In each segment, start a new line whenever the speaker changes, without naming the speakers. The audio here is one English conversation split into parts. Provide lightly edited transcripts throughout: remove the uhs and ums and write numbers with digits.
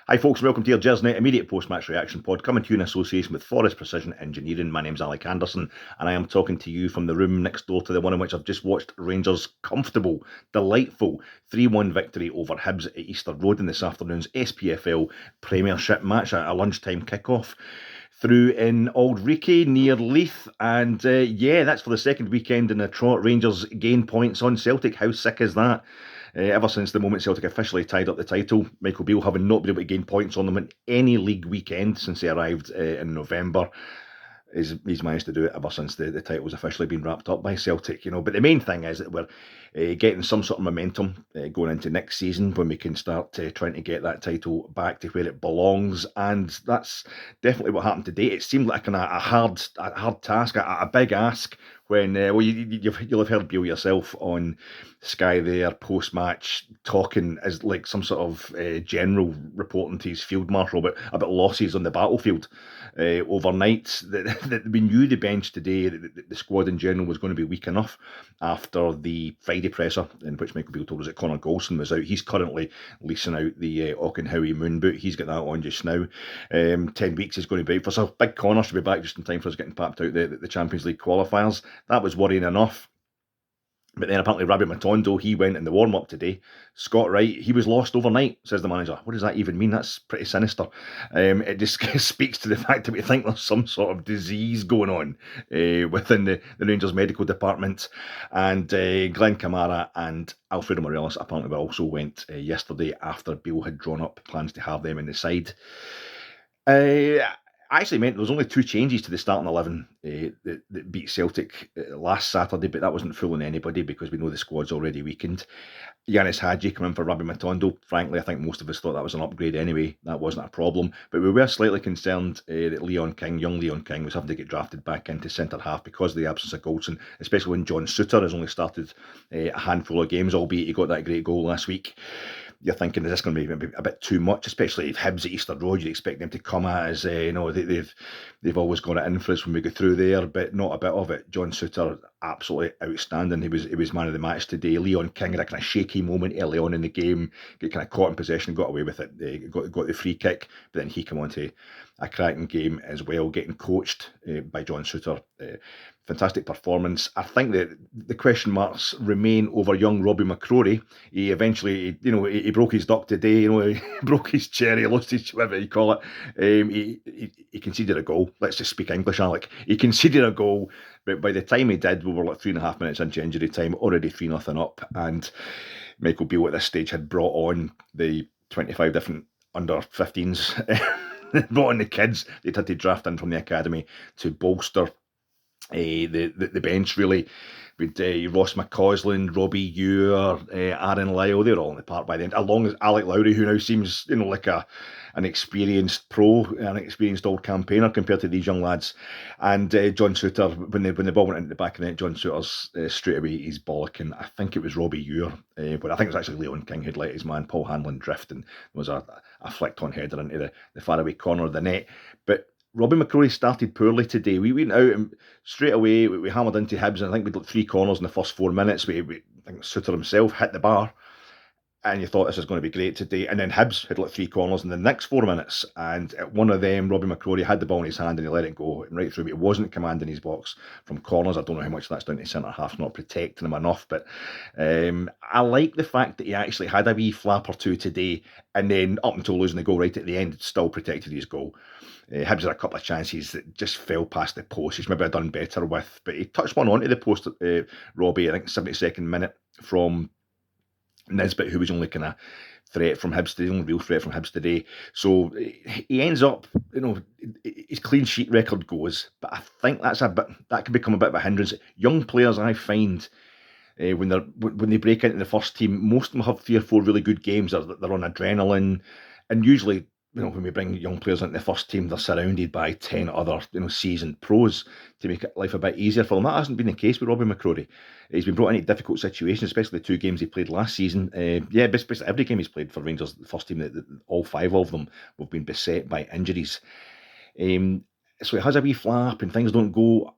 Hi folks, welcome to your Gersnet Immediate Post-Match Reaction Pod, coming to you in association with Forest Precision Engineering. My name's Alec Anderson, and I am talking to you from the room next door to the one in which I've just watched Rangers' comfortable, delightful 3-1 victory over Hibs at Easter Road in this afternoon's SPFL Premiership match, a lunchtime kickoff through in Auld Reekie near Leith. And that's for the second weekend in a trot. Rangers gain points on Celtic. How sick is that? Ever since the moment Celtic officially tied up the title, Michael Beale having not been able to gain points on them in any league weekend since he arrived in November. He's managed to do it ever since the title's officially been wrapped up by Celtic, But the main thing is that we're getting some sort of momentum going into next season when we can start trying to get that title back to where it belongs, and that's definitely what happened today. It seemed like a hard task, a big ask. When you'll have heard Beale yourself on Sky there post-match talking as like some sort of general reporting to his field marshal about losses on the battlefield overnight. That we knew the bench today, the squad in general was going to be weak enough after the Friday presser in which Michael Beale told us that Connor Golson was out. He's currently leasing out the Auchenhowie moon boot. He's got that on just now. 10 weeks is going to be out for us. So Big Connor should be back just in time for us getting papped out the Champions League qualifiers. That was worrying enough. But then apparently Rabbit Matondo, he went in the warm-up today. Scott Wright, he was lost overnight, says the manager. What does that even mean? That's pretty sinister. It just speaks to the fact that we think there's some sort of disease going on within the Rangers medical department. And Glenn Kamara and Alfredo Morelos apparently also went yesterday after Beale had drawn up plans to have them in the side. Actually meant there was only 2 changes to the starting 11 that beat Celtic last Saturday, but that wasn't fooling anybody because we know the squad's already weakened. Yanis Hadji come in for Rabbi Matondo. Frankly, I think most of us thought that was an upgrade anyway. That wasn't a problem. But we were slightly concerned that young Leon King, was having to get drafted back into centre-half because of the absence of Goldson, especially when John Souttar has only started a handful of games, albeit he got that great goal last week. You're thinking, is this going to be a bit too much? Especially if Hibs at Easter Road, you'd expect them to come at us. They've always got it in for us when we go through there, but not a bit of it. John Souttar, absolutely outstanding. He was man of the match today. Leon King had a kind of shaky moment early on in the game, get kind of caught in possession, got away with it, got the free kick, but then he came on to a cracking game as well, getting coached by John Souttar. Fantastic performance. I think that the question marks remain over young Robbie McCrory. He eventually, he broke his duck today. He broke his cherry, lost his whatever you call it. He conceded a goal. Let's just speak English, Alec. He conceded a goal, but by the time he did, we were like 3.5 minutes into injury time, already 3-0 up, and Michael Beale at this stage had brought on the 25 different under 15s. Brought on the kids they'd had to draft in from the academy to bolster the bench, really, with Ross McCausland, Robbie Ewer, Aaron Lyle. They're all in the park by the end, along with Alec Lowry, who now seems like an experienced pro, an experienced old campaigner compared to these young lads. And John Souttar, when the ball went into the back of the net, John Souttar's straight away he's bollocking. I think it was Robbie Ewer, but I think it was actually Leon King who'd let his man Paul Hanlon drift, and there was a flicked on header into the faraway corner of the net. But Robbie McCrory started poorly today. We went out and straight away we hammered into Hibs, and I think we'd got 3 corners in the first 4 minutes. I think Souttar himself hit the bar, and you thought this was going to be great today. And then Hibs had 3 corners in the next 4 minutes, and at one of them, Robbie McCrory had the ball in his hand and he let it go right through. It wasn't commanding his box from corners. I don't know how much that's down to centre half not protecting him enough, but I like the fact that he actually had a wee flap or two today, and then up until losing the goal right at the end, still protected his goal. Hibs had a couple of chances that just fell past the post, which maybe I'd done better with, but he touched one onto the post, Robbie, I think 72nd minute from Nisbet, who was only kind of threat from Hibs today, the only real threat from Hibs today. So he ends up, his clean sheet record goes, but I think that could become a bit of a hindrance. Young players, I find, when they break into the first team, most of them have 3 or 4 really good games. They're on adrenaline, and usually, when we bring young players into the first team, they're surrounded by 10 other, seasoned pros to make life a bit easier for them. That hasn't been the case with Robbie McCrory. He's been brought into difficult situations, especially the 2 games he played last season. Basically every game he's played for Rangers, the first team, all 5 of them have been beset by injuries. So he has a wee flap and things don't go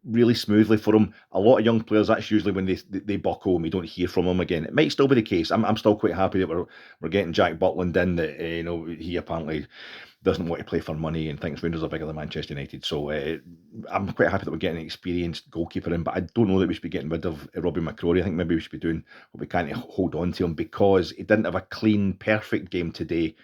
really smoothly for him. A lot of young players, that's usually when they buckle and we don't hear from them again. It might still be the case. I'm still quite happy that we're getting Jack Butland in. That he apparently doesn't want to play for money and thinks Rangers are bigger than Manchester United. So I'm quite happy that we're getting an experienced goalkeeper in. But I don't know that we should be getting rid of Robbie McCrory. I think maybe we should be doing what we can to hold on to him, because he didn't have a clean, perfect game today,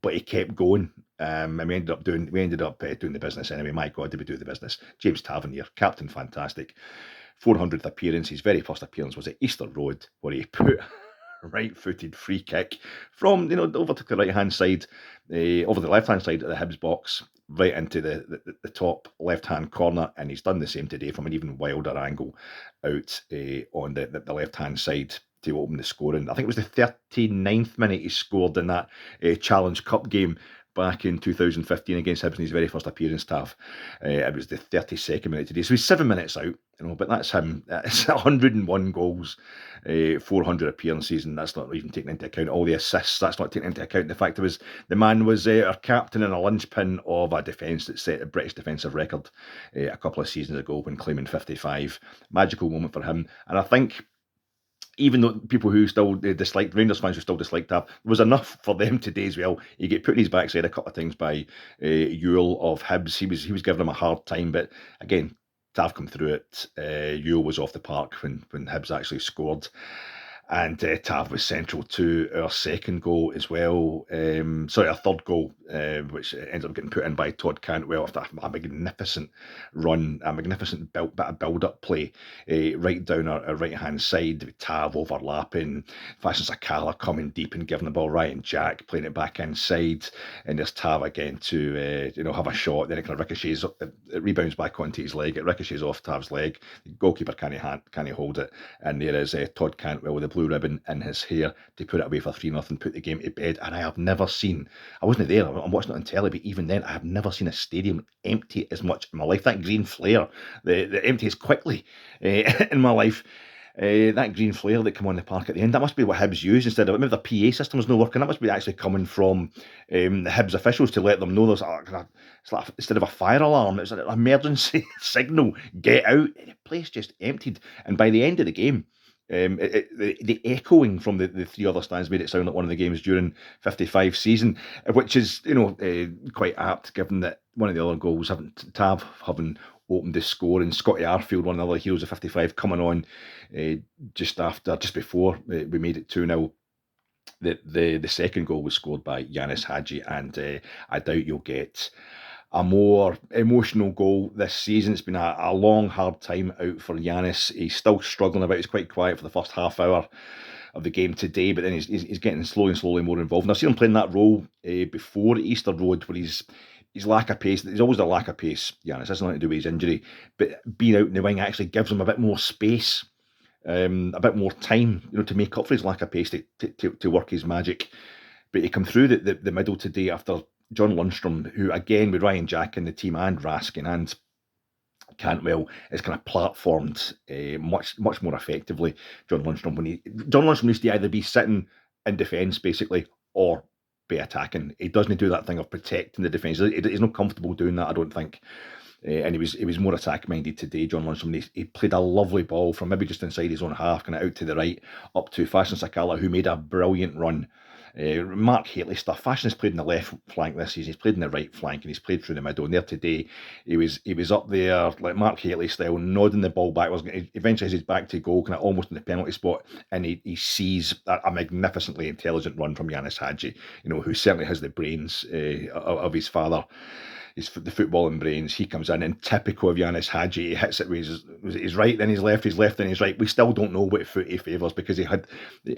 but he kept going. And we ended up doing the business anyway. My God, did we do the business? James Tavernier, captain, fantastic. 400th appearance. His very first appearance was at Easter Road, where he put a right-footed free kick from over to the right-hand side, over the left-hand side of the Hibs box, right into the top left-hand corner, and he's done the same today from an even wilder angle out on the left-hand side to open the scoring. I think it was the 39th minute he scored in that Challenge Cup game back in 2015 against Hibs in his very first appearance, Tav. It was the 32nd minute today. So he's 7 minutes out, but that's him. It's 101 goals, 400 appearances, and that's not even taking into account all the assists. That's not taking into account the fact the man was our captain and a linchpin of a defence that set a British defensive record a couple of seasons ago when claiming 55. Magical moment for him. And I think, even though people who still disliked, Rangers fans who still disliked Tav, was enough for them today as well. He get put in his backside a couple of times by Ewell of Hibs. He was giving him a hard time, but again, Tav come through it. Ewell was off the park when Hibs actually scored. And Tav was central to our second goal as well. Our third goal, which ends up getting put in by Todd Cantwell after a magnificent run, a magnificent bit of build-up play right down our right-hand side, with Tav overlapping, Fashion Sakala coming deep and giving the ball Ryan Jack, playing it back inside, and there's Tav again to have a shot, then it kind of ricochets, it rebounds back onto his leg, it ricochets off Tav's leg, the goalkeeper can't hold it, and there is Todd Cantwell with the blue ribbon in his hair to put it away for 3-0, put the game to bed. And I have never seen, I wasn't there, I'm watching it on telly, but even then I have never seen a stadium empty as much in my life. That green flare, the emptiest quickly in my life. That green flare that came on the park at the end, that must be what Hibs used instead of, maybe the PA system was not working, that must be actually coming from the Hibs officials to let them know there's it's like instead of a fire alarm, it's an emergency signal, get out. The place just emptied, and by the end of the game, the echoing from the three other stands made it sound like one of the games during 55 season, which is quite apt given that one of the other goals, Tav having opened the score, and Scotty Arfield, one of the other heroes of 55, coming on just before we made it 2-0. The second goal was scored by Yanis Hadji, and I doubt you'll get a more emotional goal this season. It's been a long, hard time out for Yanis. He's still struggling about. He's quite quiet for the first half hour of the game today, but then he's getting slowly more involved. And I've seen him playing that role before at Easter Road, where he's lack of pace. There's always a lack of pace, Yanis. That's nothing to do with his injury, but being out in the wing actually gives him a bit more space, a bit more time, to make up for his lack of pace to work his magic. But he come through the middle today after John Lundstrom, who again with Ryan Jack in the team and Raskin and Cantwell is kind of platformed much more effectively. John Lundstrom needs to either be sitting in defence basically or be attacking. He doesn't do that thing of protecting the defence. He's not comfortable doing that, I don't think. And he was more attack minded today, John Lundstrom. He played a lovely ball from maybe just inside his own half, kind of out to the right, up to Fashion Sakala, who made a brilliant run. Mark Hateley stuff. Fashion has played in the left flank this season. He's played in the right flank, and he's played through the middle. And there today, he was up there like Mark Hateley style, nodding the ball back. Eventually has his back to goal, kind of almost in the penalty spot, and he sees a magnificently intelligent run from Yanis Hadji, who certainly has the brains of his father. The footballing brains. He comes in, and typical of Yanis Hadji, he hits it with his right, then his left, then his right. We still don't know what foot he favours, because he had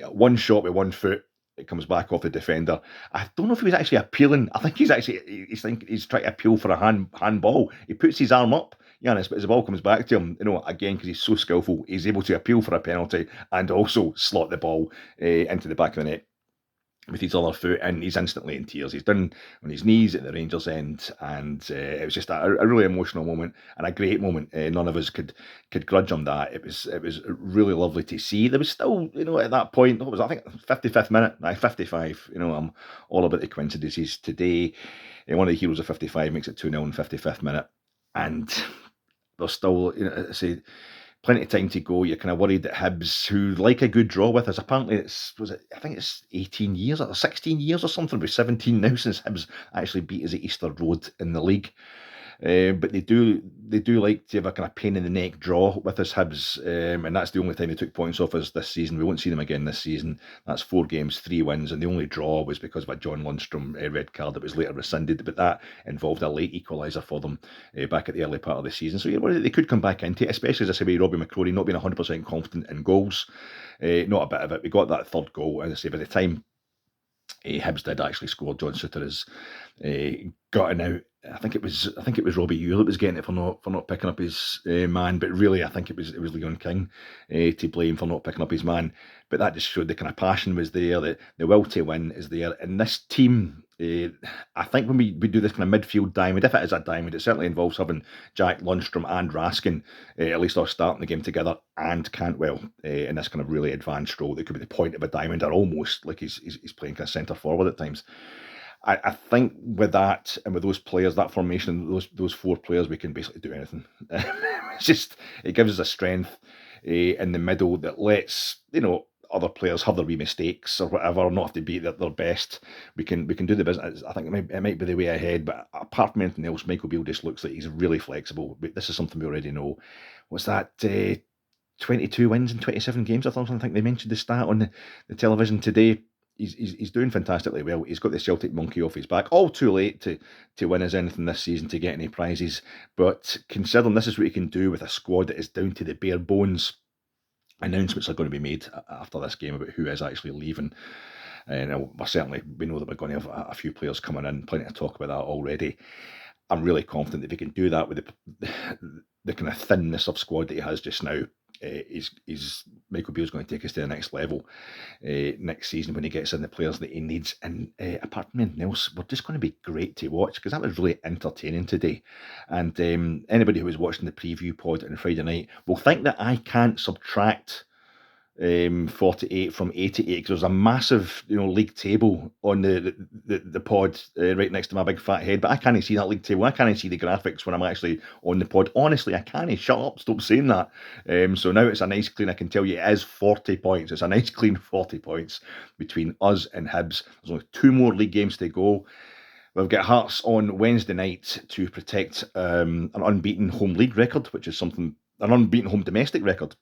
one shot with one foot. It comes back off the defender. I don't know if he was actually appealing. I think he's trying to appeal for a handball. He puts his arm up, Yanis, but as the ball comes back to him, again, because he's so skillful, he's able to appeal for a penalty and also slot the ball into the back of the net with his other foot, and he's instantly in tears. He's down on his knees at the Rangers end, and it was just a really emotional moment and a great moment. None of us could grudge him that. It was really lovely to see. There was still, at that point, what was it? I think 55th minute, 55. I'm all about the coincidences today. One of the heroes of 55 makes it 2-0 in 55th minute, and there's still, I say, plenty of time to go. You're kind of worried that Hibs, who like a good draw with us, apparently I think it's 18 years or 16 years or something, with 17 now since Hibs actually beat us at Easter Road in the league. But they do like to have a kind of pain in the neck draw with us Hibs, and that's the only time they took points off us this season. We won't see them again this season. That's 4 games, 3 wins, and the only draw was because of a John Lundstrom red card that was later rescinded. But that involved a late equaliser for them back at the early part of the season. So they could come back into it, especially as I say, with Robbie McCrory not being 100% confident in goals. Not a bit of it. We got that third goal, as I say, by the time Hibs did actually score, John Souttar has gotten out. I think it was Robbie Ewell that was getting it for not picking up his man, but really I think it was Leon King to blame for not picking up his man. But that just showed the kind of passion was there, the will to win is there, and this team. I think when we do this kind of midfield diamond, if it is a diamond, it certainly involves having Jack Lundstrom and Raskin, at least are starting the game together, and Cantwell in this kind of really advanced role that could be the point of a diamond, or almost like he's playing kind of centre forward at times. I think with that and with those players, that formation, those 4 players, we can basically do anything. It gives us a strength in the middle that lets other players have their wee mistakes or whatever, not have to be at their best. We can do the business. I think it might be the way ahead, but apart from anything else, Michael Beale just looks like he's really flexible. But this is something we already know. What's that? 22 wins in 27 games or something. I think they mentioned the stat on the television today. He's doing fantastically well. He's got the Celtic monkey off his back. All too late to win us anything this season, to get any prizes. But considering this is what he can do with a squad that is down to the bare bones, announcements are going to be made after this game about who is actually leaving. And we know that we're going to have a few players coming in, plenty to talk about that already. I'm really confident that if he can do that with the kind of thinness of squad that he has just now, Michael Beale's going to take us to the next level next season when he gets in the players that he needs. And apart from anything else, we're just going to be great to watch, because that was really entertaining today. And anybody who was watching the preview pod on Friday night will think that I can't subtract 48 from 88, because there's a massive league table on the pod right next to my big fat head, but I can't see that league table. I can't see the graphics when I'm actually on the pod. Honestly, I can't. Shut up, stop saying that. So now it's a nice clean, I can tell you it is 40 points. It's a nice clean 40 points between us and Hibs. There's only 2 more league games to go. We've got Hearts on Wednesday night to protect an unbeaten home league record, which is an unbeaten home domestic record,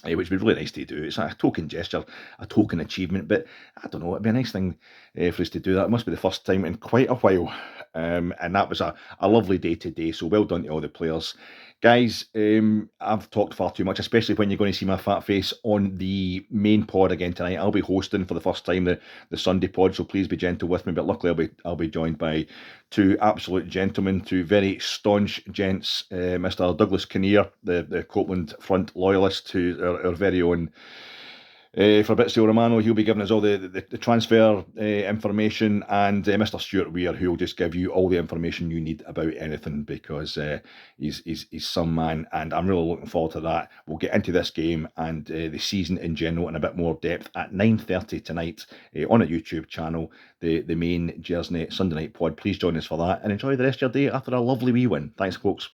which would be really nice to do. It's a token gesture, a token achievement, but I don't know, it'd be a nice thing for us to do that. It must be the first time in quite a while, and that was a lovely day today, so well done to all the players. Guys, I've talked far too much, especially when you're going to see my fat face on the main pod again tonight. I'll be hosting for the first time the Sunday pod, so please be gentle with me. But luckily, I'll be joined by 2 absolute gentlemen, 2 very staunch gents. Mr. Douglas Kinnear, the Copeland Front loyalist, to our very own Fabrizio Romano. He'll be giving us all the transfer information, and Mr. Stuart Weir, who will just give you all the information you need about anything, because he's some man, and I'm really looking forward to that. We'll get into this game and the season in general in a bit more depth at 9:30 tonight on a YouTube channel, the main Gersnet Sunday night pod. Please join us for that, and enjoy the rest of your day after a lovely wee win. Thanks, folks.